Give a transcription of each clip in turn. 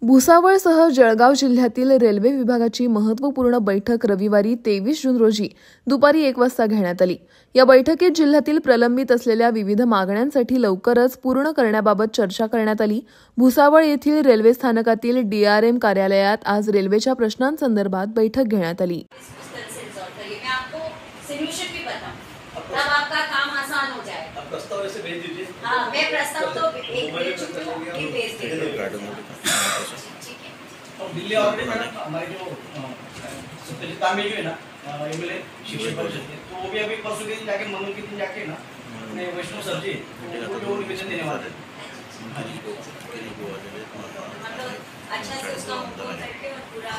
भुसावळसह जळगाव जिल्ह्यातील रेल्वे विभागाची महत्त्वपूर्ण बैठक रविवारी 23 जून रोजी दुपारी 1 वाजता घेण्यात आली। या बैठकीत जिल्ह्यातील प्रलंबित असलेल्या विविध मागण्यांसाठी लवकरच पूर्ण करण्याबाबत चर्चा करण्यात आली। भुसावळ येथील रेल्वे स्थानकातील डीआरएम कार्यालयात आज रेल्वेच्या प्रश्नांसंदर्भात बैठक घेण्यात आली। तब आपका काम आसान हो जाएगा। आप प्रस्ताव ऐसे भेज दीजिए। हाँ, मैं प्रस्ताव तो एक भेज चुकी हूँ, ये भेज दीजिए। ठीक है। और दिल्ली ऑलरेडी मैडम हमारे जो सत्यजित तांबे जो है ना एमएलए शिक्षक परिषद के, तो वो भी अभी परसों के दिन जाके मनु के दिन जाके ना अपने वैष्णव सर जी वो निवेदन देने वाले हैं। मतलब अच्छा से उसका मुद्दा करके और पूरा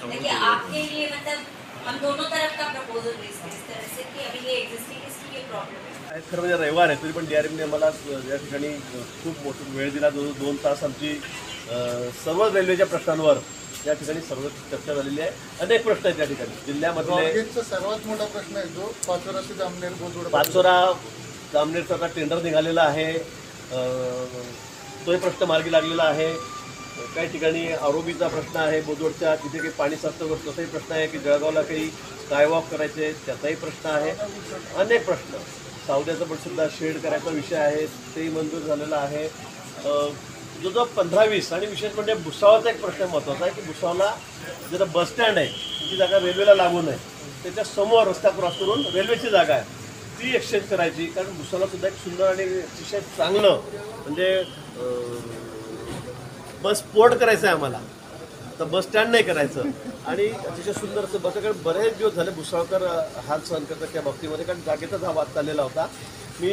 देखिए आपके लिए मतलब हम दोनों तरफ का प्रपोजल भेजते हैं इस तरह से कि अभी ये एग्जिस्टिंग इसकी ये प्रॉब्लम है। खरं म्हणजे रविवार आहे तरी पण डीआरएमने मला या ठिकाणी खूप मोठा वेळ दिला। 2 तास आमची सर्व रेल्वेच्या प्रश्नांवर या ठिकाणी सर्व चर्चा झालेली आहे। अनेक प्रश्न आहेत या ठिकाणी जिल्ह्यामधले। सर्वात मोठा प्रश्न आहे जो पाचोरा ते जामनेर बोदवड पाचोरा जामनेरचा आता टेंडर निघालेला आहे, तोही प्रश्न मार्गी लागलेला आहे। काही ठिकाणी आरोबीचा प्रश्न आहे, बोदवडच्या तिथे काही पाणी साचतं तसाही प्रश्न आहे की जळगावला काही स्कायवॉक करायचे त्याचाही प्रश्न आहे। अनेक प्रश्न, सावद्याचा पण सुद्धा शेड करायचा विषय आहे तेही मंजूर झालेला आहे। जो 15-20 आणि विशेष म्हणजे भुसावळचा एक प्रश्न महत्त्वाचा आहे की भुसावळला जिथं बस स्टँड आहे ती जागा रेल्वेला लागून आहे, त्याच्या समोर रस्ता क्रॉस करून रेल्वेची जागा आहे ती एक्सचेंज करायची। कारण भुसावळला सुद्धा एक सुंदर आणि अतिशय चांगलं म्हणजे बस पोर्ट करायचं आहे आम्हाला, तर बस स्टँड नाही करायचं। आणि अतिशय सुंदर असं बस, कारण बरेच दिवस झाले भुसावळकर हाल सहन करतात त्या बाबतीमध्ये, कारण जागेचाच हा वाद चाललेला होता। मी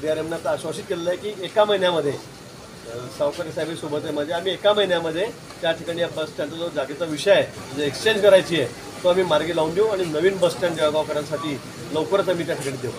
डीआरएमना आता आश्वासित केलेलं आहे की एका महिन्यामध्ये सावकारी साहेबांसोबत आहे म्हणजे आम्ही एका महिन्यामध्ये त्या ठिकाणी या बस स्टँडचा जो जागेचा विषय आहे म्हणजे एक्सचेंज करायची आहे तो आम्ही मार्गी लावून देऊ आणि नवीन बस स्टँड जळगावकरांसाठी लवकरच आम्ही त्या ठिकाणी देऊ।